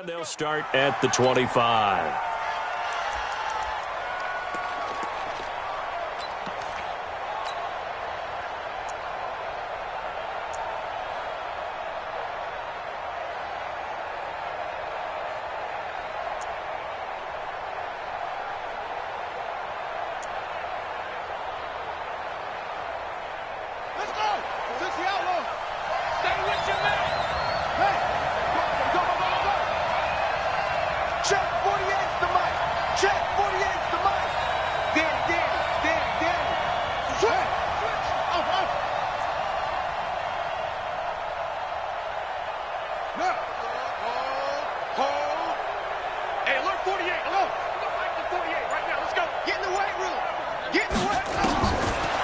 And they'll start at the 25.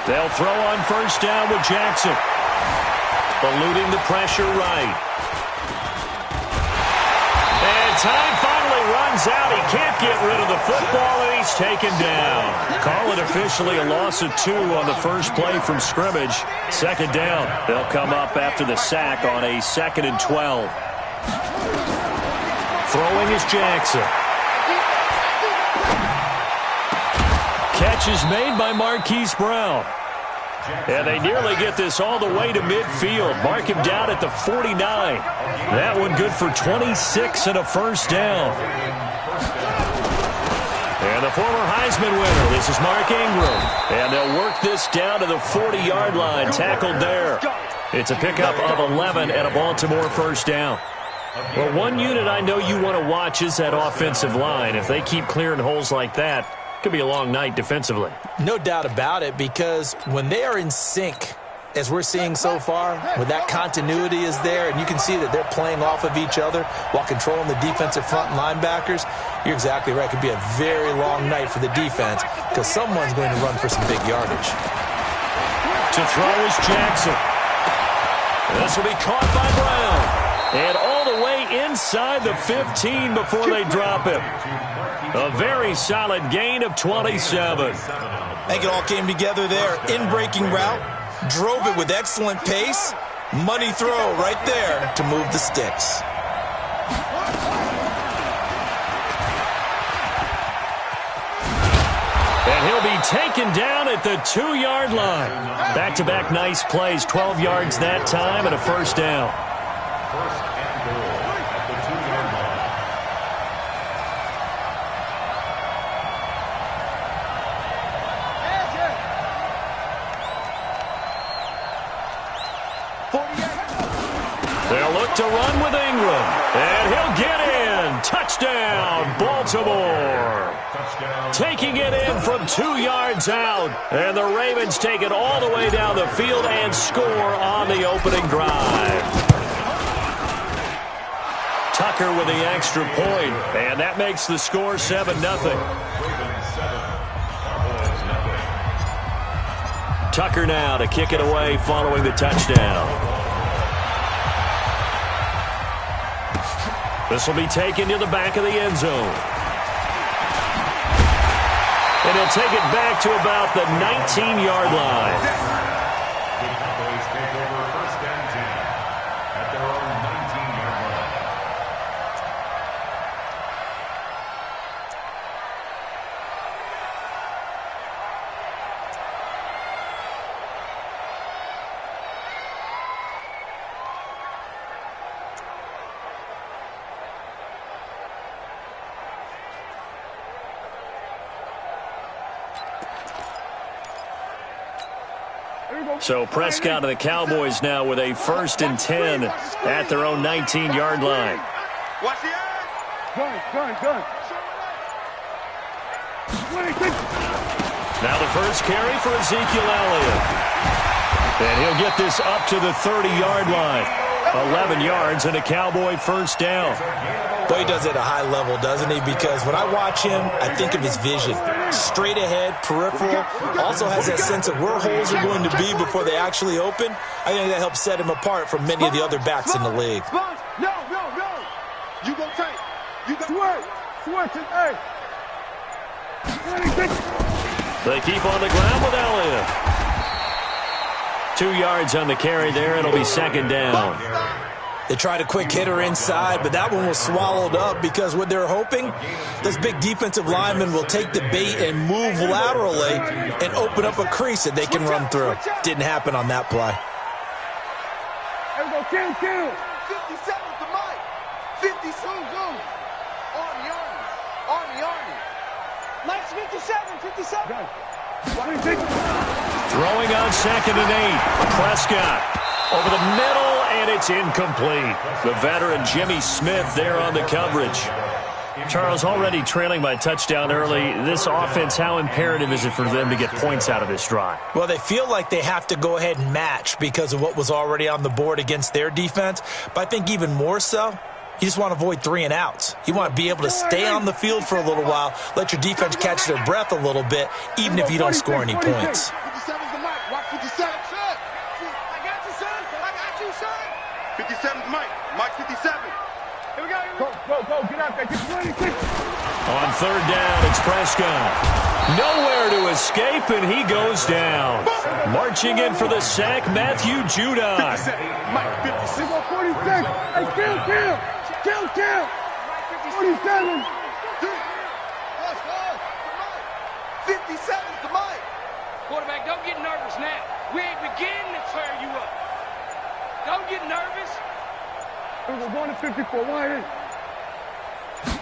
They'll throw on first down with Jackson. Eluding the pressure right. And time finally runs out. He can't get rid of the football, and he's taken down. Call it officially a loss of 2 on the first play from scrimmage. Second down. They'll come up after the sack on a 2nd and 12. Throwing is Jackson. Catch is made by Marquise Brown. And they nearly get this all the way to midfield. Mark him down at the 49. That one good for 26 and a first down. And the former Heisman winner, this is Mark Ingram. And they'll work this down to the 40-yard line, tackled there. It's a pickup of 11 and a Baltimore first down. Well, one unit I know you want to watch is that offensive line. If they keep clearing holes like that, could be a long night defensively. No doubt about it, because when they are in sync, as we're seeing so far, when that continuity is there and you can see that they're playing off of each other while controlling the defensive front linebackers, you're exactly right. It could be a very long night for the defense because someone's going to run for some big yardage. To throw is Jackson. This will be caught by Brown. And all the way inside the 15 before they drop him. A very solid gain of 27. I think it all came together there. In-breaking route, drove it with excellent pace. Money throw right there to move the sticks. And he'll be taken down at the 2-yard line. Back-to-back nice plays, 12 yards that time and a first down. First and goal at the 2-yard line. They'll look to run with Ingram. And he'll get in. Touchdown, Baltimore. Taking it in from 2 yards out. And the Ravens take it all the way down the field and score on the opening drive. Tucker with the extra point. And that makes the score 7-0. Tucker now to kick it away following the touchdown. This will be taken to the back of the end zone. And he'll take it back to about the 19-yard line. The Cowboys take over first and 10 at their own 19-yard line. So Prescott and the Cowboys now with a 1st and 10 at their own 19-yard line. Watch the eye. Gun. Now the first carry for Ezekiel Elliott. And he'll get this up to the 30-yard line. 11 yards and a Cowboy first down. Boy, he does it at a high level, doesn't he? Because when I watch him, I think of his vision. Straight ahead, peripheral. Also has that sense of where holes are going to be before they actually open. I think that helps set him apart from many of the other backs in the league. No. You go tight. You go switch it. Hey. They keep on the ground with Elliott. 2 yards on the carry there. It'll be second down. They tried a quick hitter inside, but that one was swallowed up because what they're hoping, those big defensive linemen will take the bait and move laterally and open up a crease that they can run through. Didn't happen on that play. There we go, kill. 57's the mic. 50 zoom. Army. Mike's 57. Throwing on 2nd and 8. Prescott over the middle, and it's incomplete. The veteran Jimmy Smith there on the coverage. Charles, already trailing by touchdown early. This offense, how imperative is it for them to get points out of this drive? Well, they feel like they have to go ahead and match because of what was already on the board against their defense. But I think even more so, you just want to avoid 3 and outs. You want to be able to stay on the field for a little while, let your defense catch their breath a little bit, even if you don't score any points. 57's the mic. Watch 57. I got you, son. 57's the mic. Mike 57. Here we go. Go. Get out there. Get ready. On 3rd down, it's Prescott. Nowhere to escape, and he goes down. Marching in for the sack, Matthew Judon. Mike 56. 46. Hey, kill. 47. 57's the mic. Quarterback, don't get nervous now. We ain't beginning to tear you up. Don't get nervous. We're going to 54. Why is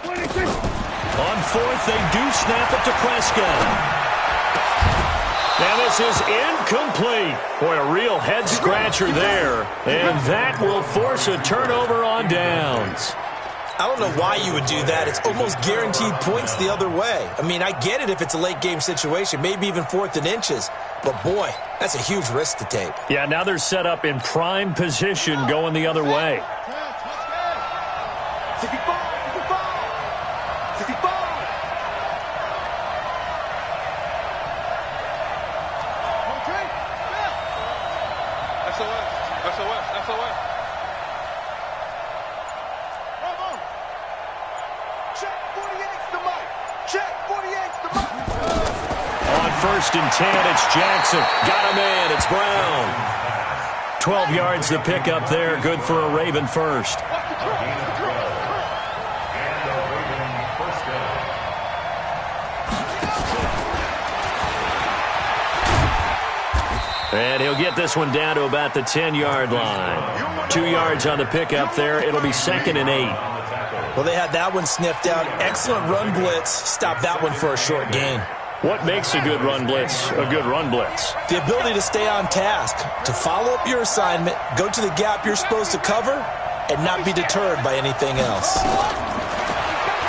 26. On 4th, they do snap it to Prescott. Now this is incomplete. Boy, a real head-scratcher there. And that will force a turnover on downs. I don't know why you would do that. It's almost guaranteed points the other way. I mean, I get it if it's a late-game situation, maybe even 4th and inches. But, boy, that's a huge risk to take. Yeah, now they're set up in prime position going the other way. 65. SOS. Bravo. Check 48's the mic. Check 48's the mic. On 1st and 10, it's Jackson. Got a man. It's Brown. 12 yards to pick up there. Good for a Raven first. And he'll get this one down to about the 10-yard line. 2 yards on the pickup there. It'll be 2nd and 8. Well, they had that one sniffed out. Excellent run blitz. Stop that one for a short gain. What makes a good run blitz a good run blitz? The ability to stay on task, to follow up your assignment, go to the gap you're supposed to cover, and not be deterred by anything else.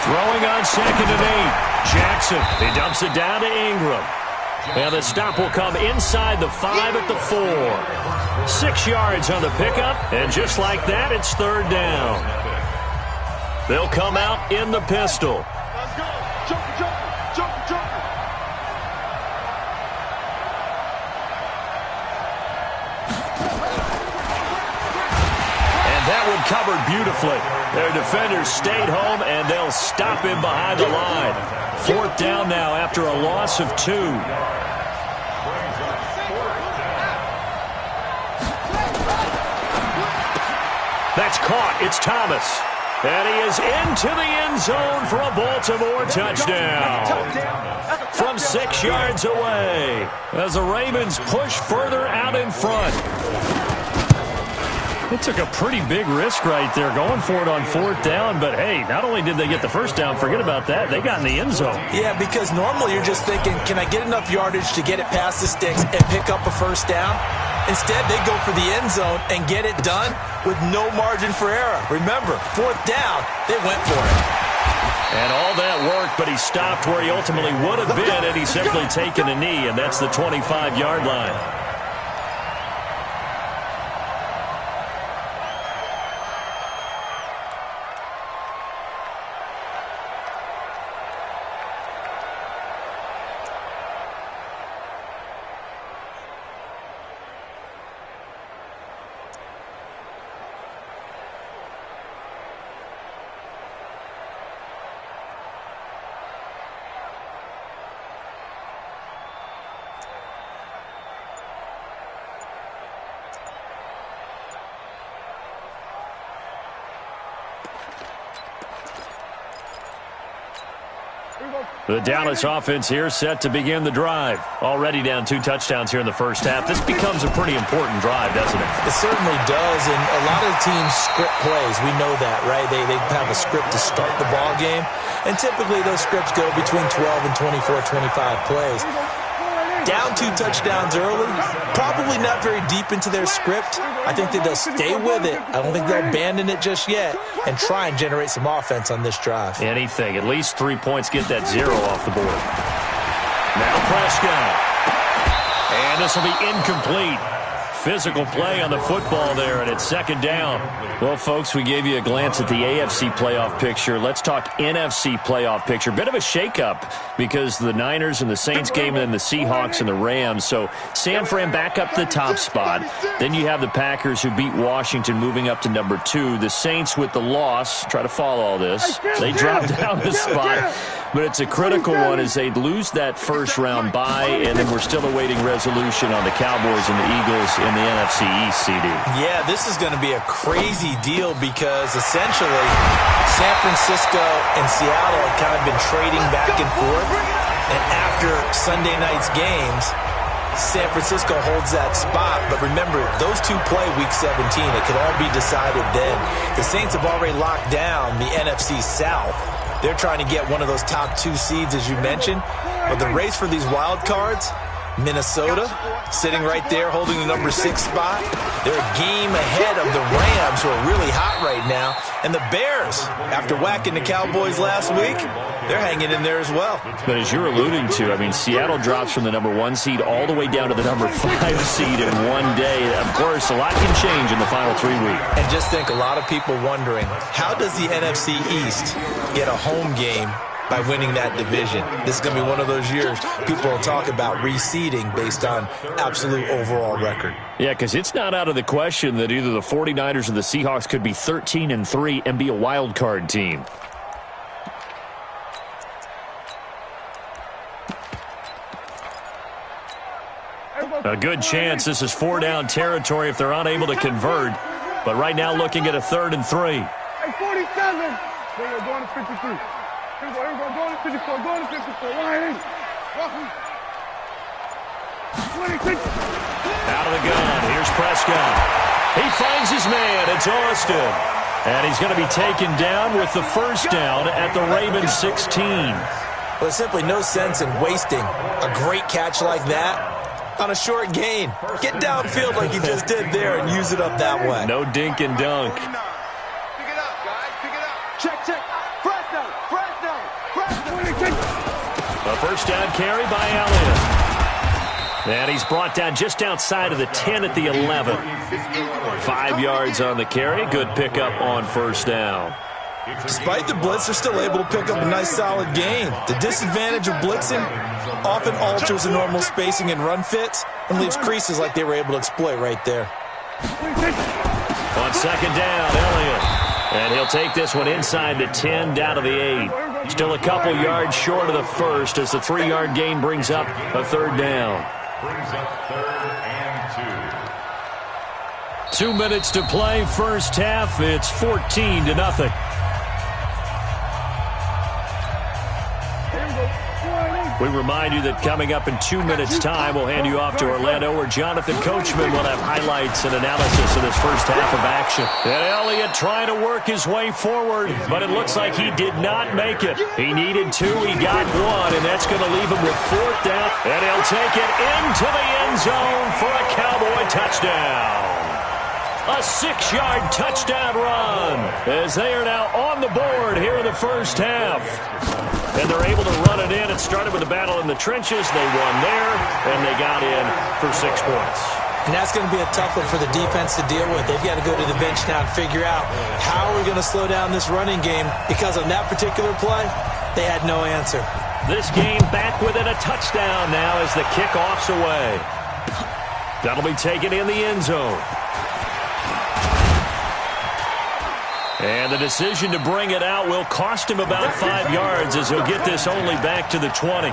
Throwing on 2nd and 8. Jackson, he dumps it down to Ingram. And the stop will come inside the 5 at the 4. 6 yards on the pickup, and just like that, it's 3rd down. They'll come out in the pistol. Let's go. Jumper. And that one covered beautifully. Their defenders stayed home, and they'll stop him behind the line. 4th down now after a loss of 2. That's caught. It's Thomas. And he is into the end zone for a Baltimore touchdown. From 6 yards away as the Ravens push further out in front. They took a pretty big risk right there going for it on 4th down. But, hey, not only did they get the first down, forget about that, they got in the end zone. Yeah, because normally you're just thinking, can I get enough yardage to get it past the sticks and pick up a first down? Instead, they go for the end zone and get it done with no margin for error. Remember, 4th down, they went for it. And all that worked, but he stopped where he ultimately would have been, and he's simply taken a knee, and that's the 25-yard line. The Dallas offense here set to begin the drive. Already down 2 touchdowns here in the first half. This becomes a pretty important drive, doesn't it? It certainly does, and a lot of teams script plays. We know that, right? They have a script to start the ball game, and typically those scripts go between 12 and 24, 25 plays. Down 2 touchdowns early, probably not very deep into their script. I think that they'll stay with it. I don't think they'll abandon it just yet and try and generate some offense on this drive. Anything. At least 3 points, get that 0 off the board. Now Prescott. And this will be incomplete. Physical play on the football there, and it's second down. Well, folks, we gave you a glance at the AFC playoff picture. Let's talk NFC playoff picture. Bit of a shakeup because the Niners and the Saints game and then the Seahawks and the Rams. So San Fran back up the top spot. Then you have the Packers who beat Washington moving up to number 2. The Saints with the loss, try to follow all this. They drop down the spot. But it's a critical one as they lose that first-round bye, and then we're still awaiting resolution on the Cowboys and the Eagles in the NFC East, CD. Yeah, this is going to be a crazy deal because essentially San Francisco and Seattle have kind of been trading back and forth. And after Sunday night's games, San Francisco holds that spot. But remember, those two play Week 17. It could all be decided then. The Saints have already locked down the NFC South. They're trying to get one of those top 2 seeds, as you mentioned. But the race for these wild cards, Minnesota sitting right there holding the number 6 spot. They're a game ahead of the Rams, who are really hot right now. And the Bears, after whacking the Cowboys last week, they're hanging in there as well. But as you're alluding to, I mean, Seattle drops from the number 1 seed all the way down to the number 5 seed in one day. Of course, a lot can change in the final 3 weeks. And just think, a lot of people wondering, how does the NFC East get a home game by winning that division? This is going to be one of those years people will talk about reseeding based on absolute overall record. Yeah, because it's not out of the question that either the 49ers or the Seahawks could be 13-3 and be a wild card team. A good chance this is 4-down territory if they're unable to convert. But right now looking at a 3rd and 3. Hey, 47. We're going to 53. Here we go, going to 54, going to 54. Line in. 26. Out of the gun. Here's Prescott. He finds his man. It's Austin. And he's going to be taken down with the first down at the Ravens 16. Well, there's simply no sense in wasting a great catch like that on a short gain. Get downfield like you just did there and use it up that way. No dink and dunk. Pick it up, guys. Pick it up. Check. Fresno. A first down carry by Elliott. And he's brought down just outside of the 10 at the 11. 5 yards on the carry. Good pickup on first down. Despite the blitz, they're still able to pick up a nice solid gain. The disadvantage of blitzing often alters the normal spacing and run fits and leaves creases like they were able to exploit right there. On second down, Elliott. And he'll take this one inside the 10 down to the 8. Still a couple yards short of the first as the 3-yard gain brings up a 3rd down. Brings up 3rd and 2. 2 minutes to play first half. It's 14-0. We remind you that coming up in 2 minutes' time, we'll hand you off to Orlando, where Jonathan Coachman will have highlights and analysis of this first half of action. And Elliott trying to work his way forward, but it looks like he did not make it. He needed 2, he got 1, and that's going to leave him with 4th down. And he'll take it into the end zone for a Cowboy touchdown. A 6-yard touchdown run as they are now on the board here in the first half. And they're able to run it in. It started with a battle in the trenches. They won there, and they got in for 6 points. And that's going to be a tough one for the defense to deal with. They've got to go to the bench now and figure out how are we going to slow down this running game, because on that particular play, they had no answer. This game back within a touchdown now as the kickoff's away. That'll be taken in the end zone. And the decision to bring it out will cost him about 5 yards as he'll get this only back to the 20.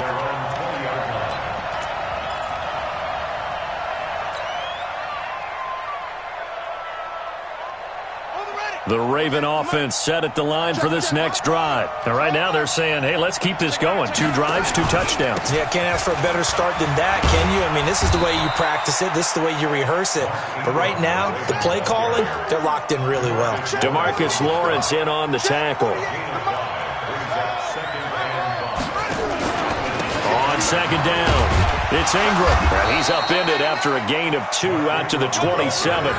The Raven offense set at the line for this next drive. And right now they're saying, hey, let's keep this going. 2 drives, 2 touchdowns. Yeah, can't ask for a better start than that, can you? I mean, this is the way you practice it. This is the way you rehearse it. But right now, the play calling, they're locked in really well. DeMarcus Lawrence in on the tackle. On second down, it's Ingram. And he's upended after a gain of 2 out to the 27.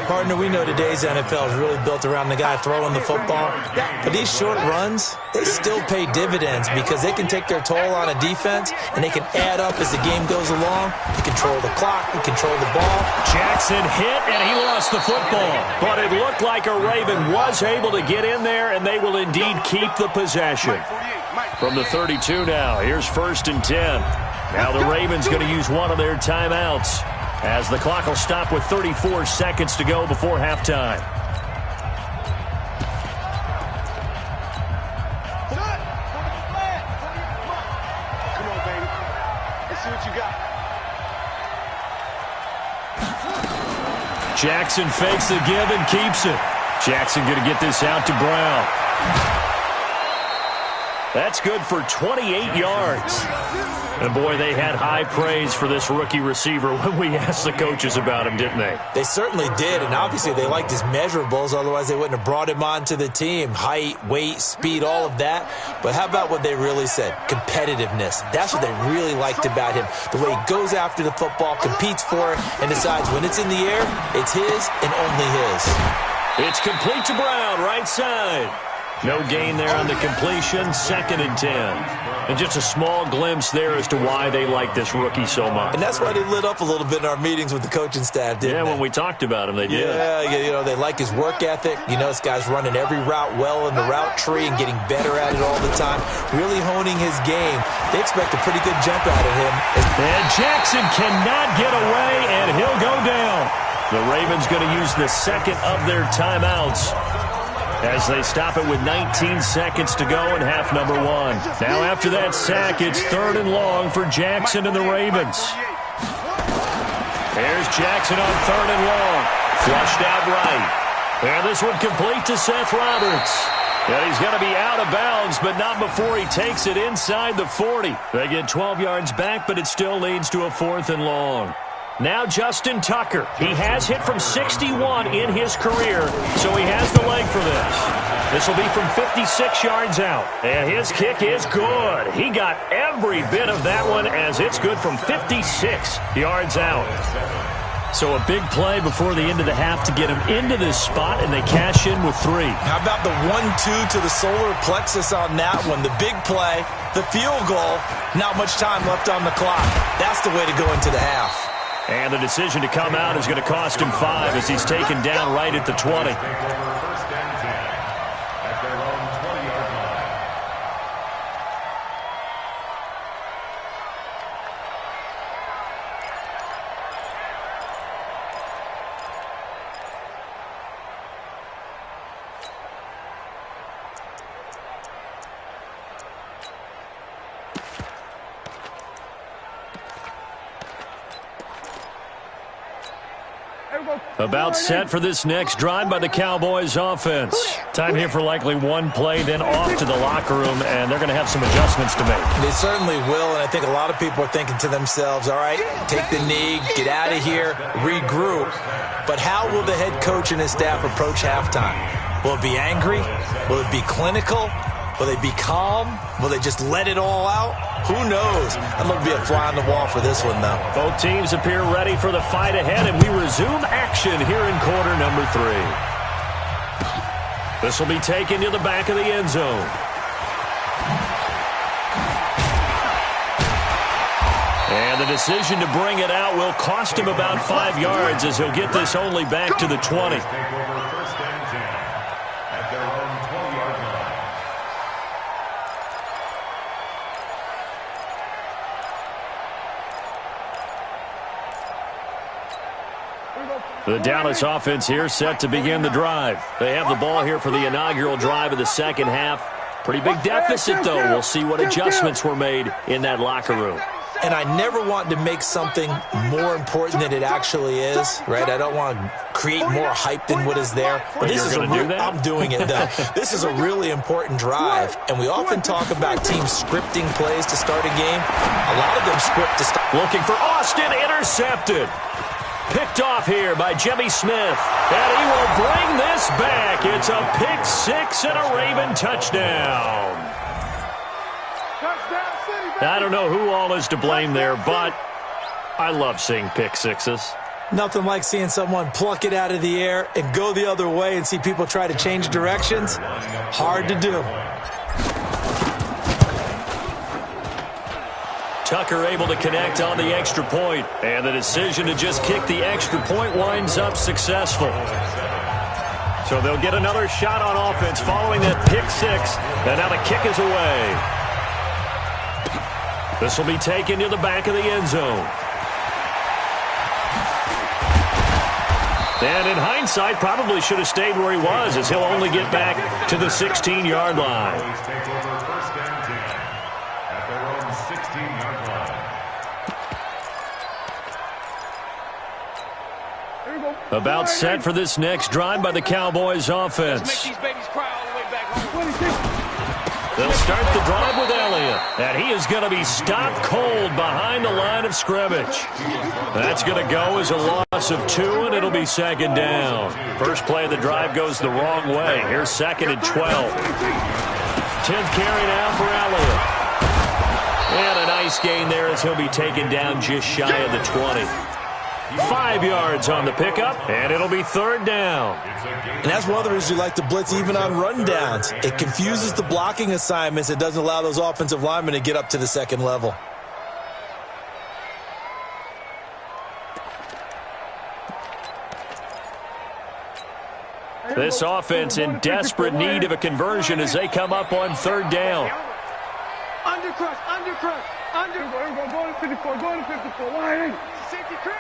Partner, we know today's NFL is really built around the guy throwing the football. But these short runs, they still pay dividends because they can take their toll on a defense, and they can add up as the game goes along. They control the clock, they control the ball. Jackson hit, and he lost the football. But it looked like a Raven was able to get in there, and they will indeed keep the possession. From the 32 now, here's 1st and 10. Now the Ravens going to use one of their timeouts, as the clock will stop with 34 seconds to go before halftime. Come on, baby. Let's see what you got. Jackson fakes the give and keeps it. Jackson going to get this out to Brown. That's good for 28 yards. And, boy, they had high praise for this rookie receiver when we asked the coaches about him, didn't they? They certainly did, and obviously they liked his measurables. Otherwise, they wouldn't have brought him onto the team. Height, weight, speed, all of that. But how about what they really said? Competitiveness. That's what they really liked about him. The way he goes after the football, competes for it, and decides when it's in the air, it's his and only his. It's complete to Brown, right side. No gain there on the completion, 2nd and 10. And just a small glimpse there as to why they like this rookie so much. And that's why they lit up a little bit in our meetings with the coaching staff, didn't they? When we talked about him, they did. Yeah, you know, they like his work ethic. You know, this guy's running every route well in the route tree and getting better at it all the time, really honing his game. They expect a pretty good jump out of him. And Jackson cannot get away, and he'll go down. The Ravens going to use the 2nd of their timeouts as they stop it with 19 seconds to go in half number 1. Now after that sack, it's 3rd and long for Jackson and the Ravens. There's Jackson on 3rd and long. Flushed out right. And this one complete to Seth Roberts. And he's going to be out of bounds, but not before he takes it inside the 40. They get 12 yards back, but it still leads to a 4th and long. Now Justin Tucker. He has hit from 61 in his career, so he has the leg for this. This will be from 56 yards out. And his kick is good. He got every bit of that one, as it's good from 56 yards out. So a big play before the end of the half to get him into this spot, and they cash in with 3. How about the 1-2 to the solar plexus on that one? The big play, the field goal, not much time left on the clock. That's the way to go into the half. And the decision to come out is going to cost him 5 as he's taken down right at the 20. About set for this next drive by the Cowboys offense. Time here for likely one play, then off to the locker room, and they're going to have some adjustments to make. They certainly will, and I think a lot of people are thinking to themselves, all right, take the knee, get out of here, regroup. But how will the head coach and his staff approach halftime? Will it be angry? Will it be clinical? Will they be calm? Will they just let it all out? Who knows? I'm going to be a fly on the wall for this one, though. Both teams appear ready for the fight ahead, and we resume action here in quarter number 3. This will be taken to the back of the end zone. And the decision to bring it out will cost him about 5 yards, as he'll get this only back to the 20. The Dallas offense here set to begin the drive. They have the ball here for the inaugural drive of the second half. Pretty big deficit, though. We'll see what adjustments were made in that locker room. And I never want to make something more important than it actually is, right? I don't want to create more hype than what is there. But this is I'm doing it, though. This is a really important drive. And we often talk about teams scripting plays to start a game. A lot of them script to start. Looking for Austin, intercepted. Picked off here by Jimmy Smith. And he will bring this back. It's a pick six and a Raven touchdown. I don't know who all is to blame there, but I love seeing pick sixes. Nothing like seeing someone pluck it out of the air and go the other way and see people try to change directions. Hard to do. Tucker able to connect on the extra point, and the decision to just kick the extra point winds up successful. So they'll get another shot on offense following that pick six, and now the kick is away. This will be taken to the back of the end zone. And in hindsight, probably should have stayed where he was, as he'll only get back to the 16-yard line. About set for this next drive by the Cowboys offense. They'll start the drive with Elliott, and he is going to be stopped cold behind the line of scrimmage. That's going to go as a loss of 2, and it'll be second down. First play of the drive goes the wrong way. Here's 2nd and 12. 10th carry now for Elliott. And a nice gain there as he'll be taken down just shy of the 20. 5 yards on the pickup, and it'll be third down. And that's one of the reasons you like to blitz even on rundowns. It confuses the blocking assignments. It doesn't allow those offensive linemen to get up to the second level. This offense in desperate need of a conversion as they come up on third down. Undercrush, undercrush, undercrush. Go to 54, go to 54. Why? Safety creep.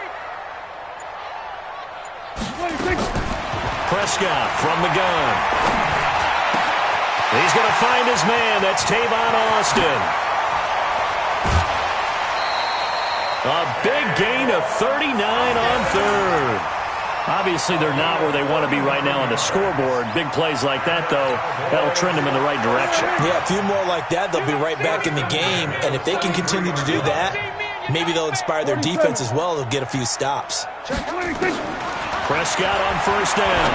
Prescott from the gun. He's going to find his man. That's Tavon Austin. A big gain of 39 on third. Obviously, they're not where they want to be right now on the scoreboard. Big plays like that, though, that'll trend them in the right direction. Yeah, a few more like that, they'll be right back in the game. And if they can continue to do that, maybe they'll inspire their defense as well. They'll get a few stops. Prescott on first down.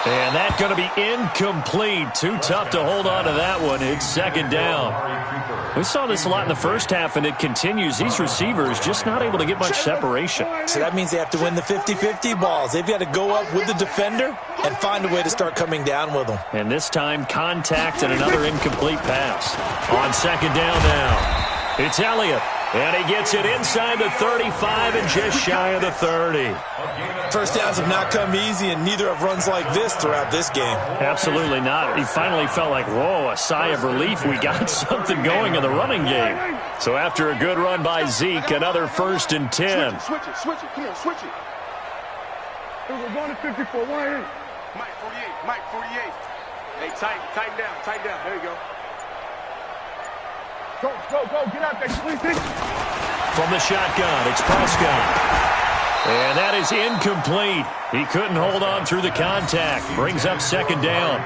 And that's going to be incomplete. Too tough to hold on to that one. It's second down. We saw this a lot in the first half, and it continues. These receivers just not able to get much separation. So that means they have to win the 50-50 balls. They've got to go up with the defender and find a way to start coming down with them. And this time, contact and another incomplete pass. On second down now, it's Elliott. And he gets it inside the 35 and just shy of the 30. First downs have not come easy, and neither have runs like this throughout this game. Absolutely not. He finally felt like, whoa, a sigh of relief. We got something going in the running game. So after a good run by Zeke, another 1st and 10. Switch it, come on, switch it. We're going to 54, why? Mike 48. Hey, tighten down. There you go. Go, get out there, please. From the shotgun, it's Prescott. And that is incomplete. He couldn't hold on through the contact. Brings up second down.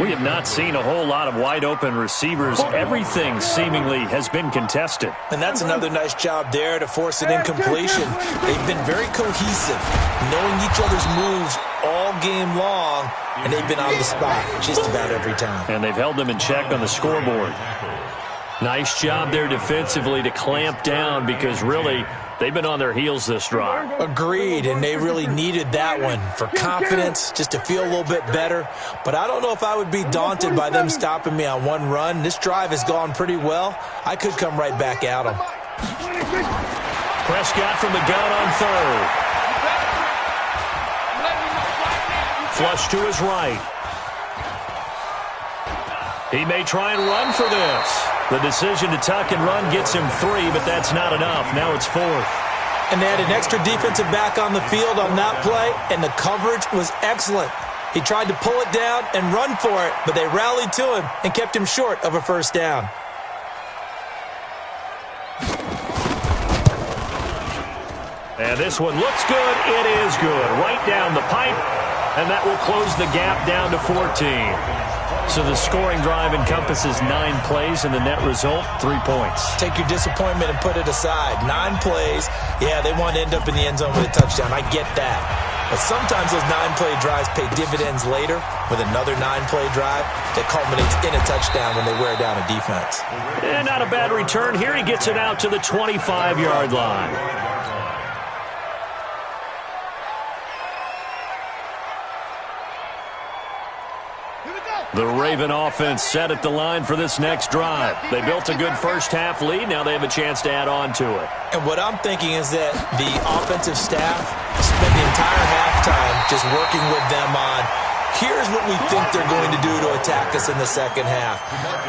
We have not seen a whole lot of wide-open receivers. Everything seemingly has been contested. And that's another nice job there to force an incompletion. They've been very cohesive, knowing each other's moves all game long, and they've been on the spot just about every time. And they've held them in check on the scoreboard. Nice job there defensively to clamp down because really they've been on their heels this drive. Agreed, and they really needed that one for confidence, just to feel a little bit better. But I don't know if I would be daunted by them stopping me on one run. This drive has gone pretty well. I could come right back at them. Prescott from the gun on third. Flush to his right. He may try and run for this. The decision to tuck and run gets him 3, but that's not enough. Now it's 4th. And they had an extra defensive back on the field on that play, and the coverage was excellent. He tried to pull it down and run for it, but they rallied to him and kept him short of a first down. And this one looks good. It is good. Right down the pipe. And that will close the gap down to 14. So the scoring drive encompasses 9 plays, and the net result, 3 points. Take your disappointment and put it aside. 9 plays. Yeah, they want to end up in the end zone with a touchdown. I get that. But sometimes those 9-play drives pay dividends later with another 9-play drive that culminates in a touchdown when they wear down a defense. And not a bad return here. He gets it out to the 25-yard line. The Raven offense set at the line for this next drive. They built a good first-half lead. Now they have a chance to add on to it. And what I'm thinking is that the offensive staff spent the entire halftime just working with them on, here's what we think they're going to do to attack us in the second half.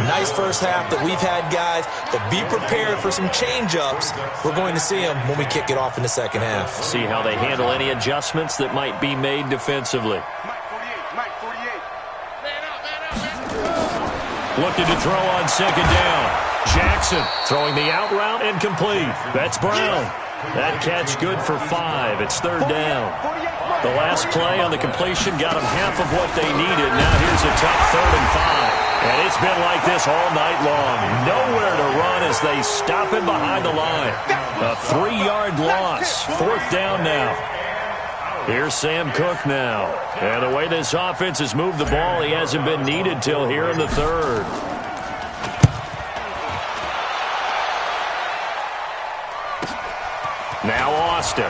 Nice first half that we've had, guys, but be prepared for some change-ups. We're going to see them when we kick it off in the second half. See how they handle any adjustments that might be made defensively. Looking to throw on second down. Jackson throwing the out route and complete. That's Brown. That catch good for 5. It's third down. The last play on the completion got them half of what they needed. Now here's a tough 3rd and 5. And it's been like this all night long. Nowhere to run as they stop him behind the line. A 3-yard loss. 4th down now. Here's Sam Cook now. And the way this offense has moved the ball, he hasn't been needed till here in the 3rd. Now Austin.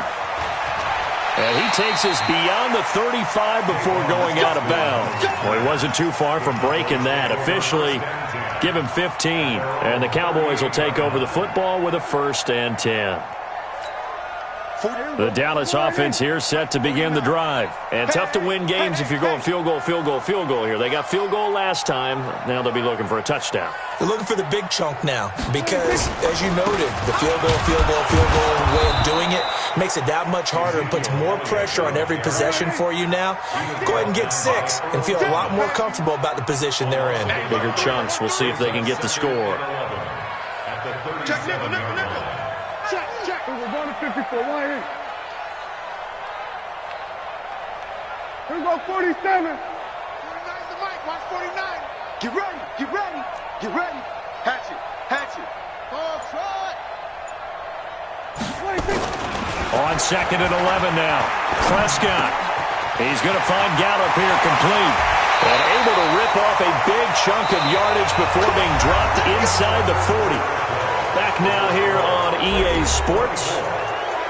And he takes us beyond the 35 before going out of bounds. Well, he wasn't too far from breaking that. Officially, give him 15. And the Cowboys will take over the football with a 1st and 10. The Dallas offense here set to begin the drive. And tough to win games if you're going field goal, field goal, field goal here. They got field goal last time. Now they'll be looking for a touchdown. They're looking for the big chunk now because, as you noted, the field goal way of doing it makes it that much harder and puts more pressure on every possession for you now. Go ahead and get 6 and feel a lot more comfortable about the position they're in. Bigger chunks. We'll see if they can get the score. Check, nickel. Check. We're going to 54. 1 8. Here we go, 47. 49 the mic. Watch 49. Get ready. Hatch it. Ball shot. On 2nd and 11 now. Prescott. He's going to find Gallup here complete. And able to rip off a big chunk of yardage before being dropped inside the 40. Back now here on EA Sports.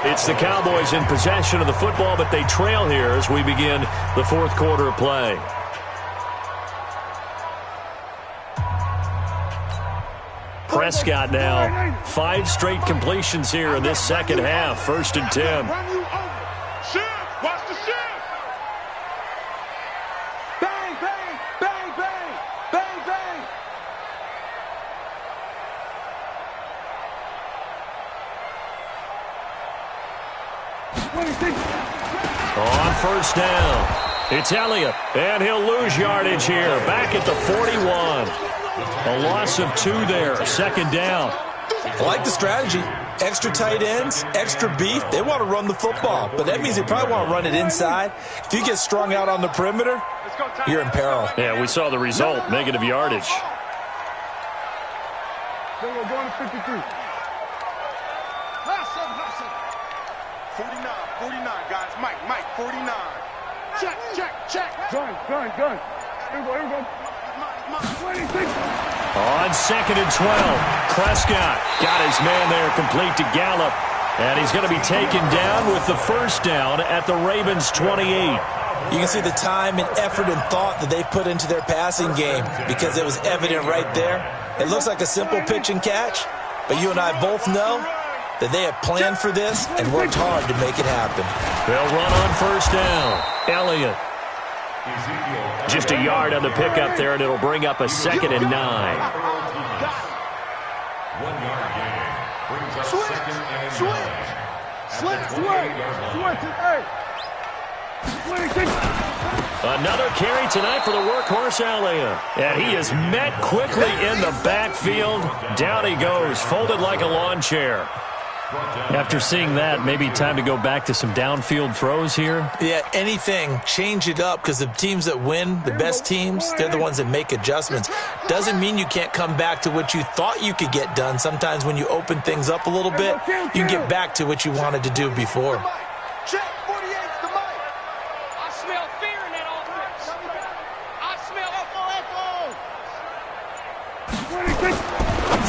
It's the Cowboys in possession of the football, but they trail here as we begin the 4th quarter of play. Prescott now, 5 straight completions here in this second half. 1st and 10. Watch the shift. Bang, bang, bang, bang, bang, bang. On 1st down, it's Elliott, and he'll lose yardage here. Back at the 41. A loss of 2 there, 2nd down. I like the strategy. Extra tight ends, extra beef. They want to run the football, but that means they probably want to run it inside. If you get strung out on the perimeter, you're in peril. Yeah, we saw the result, negative yardage. Then we're going to 53. 49, guys. Mike, 49. Check. Gun. Here we go. 26. On 2nd and 12, Prescott got his man there complete to Gallup. And he's going to be taken down with the 1st down at the Ravens' 28. You can see the time and effort and thought that they put into their passing game because it was evident right there. It looks like a simple pitch and catch, but you and I both know that they have planned for this and worked hard to make it happen. They'll run on 1st down. Elliott. Just a yard on the pickup there, and it'll bring up a 2nd and 9. 1 yard gain. Brings up 2nd and 9. Another carry tonight for the workhorse Elliott. And he is met quickly in the backfield. Down he goes, folded like a lawn chair. After seeing that, maybe time to go back to some downfield throws here. Yeah, anything. Change it up, because the teams that win, the best teams, they're the ones that make adjustments. Doesn't mean you can't come back to what you thought you could get done. Sometimes when you open things up a little bit, you can get back to what you wanted to do before. Check 48's the mic. I smell fear in that offense. I smell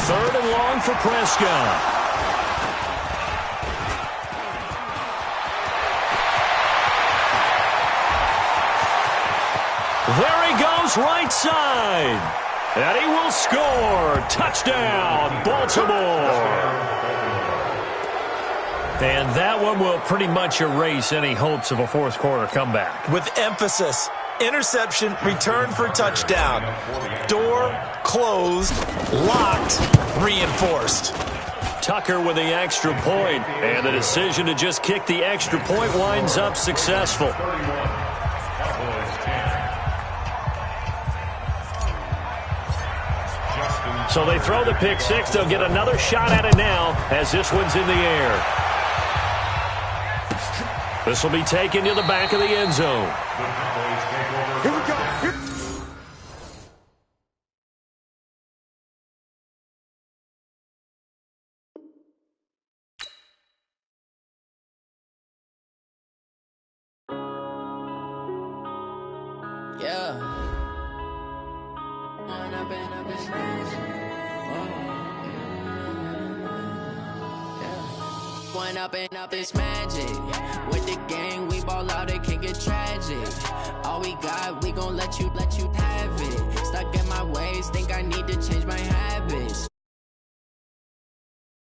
Third and long for Prescott. There he goes, right side. And he will score. Touchdown, Baltimore. And that one will pretty much erase any hopes of a fourth quarter comeback. With emphasis, interception, return for touchdown. Door closed, locked, reinforced. Tucker with the extra point, and the decision to just kick the extra point winds up successful. So they throw the pick six. They'll get another shot at it now as this one's in the air. This will be taken to the back of the end zone. Here we go. Yeah. One up and up is magic. With the gang, we ball out, it can get tragic. All we got, we gon' let you have it. Stuck in my ways, think I need to change my habits.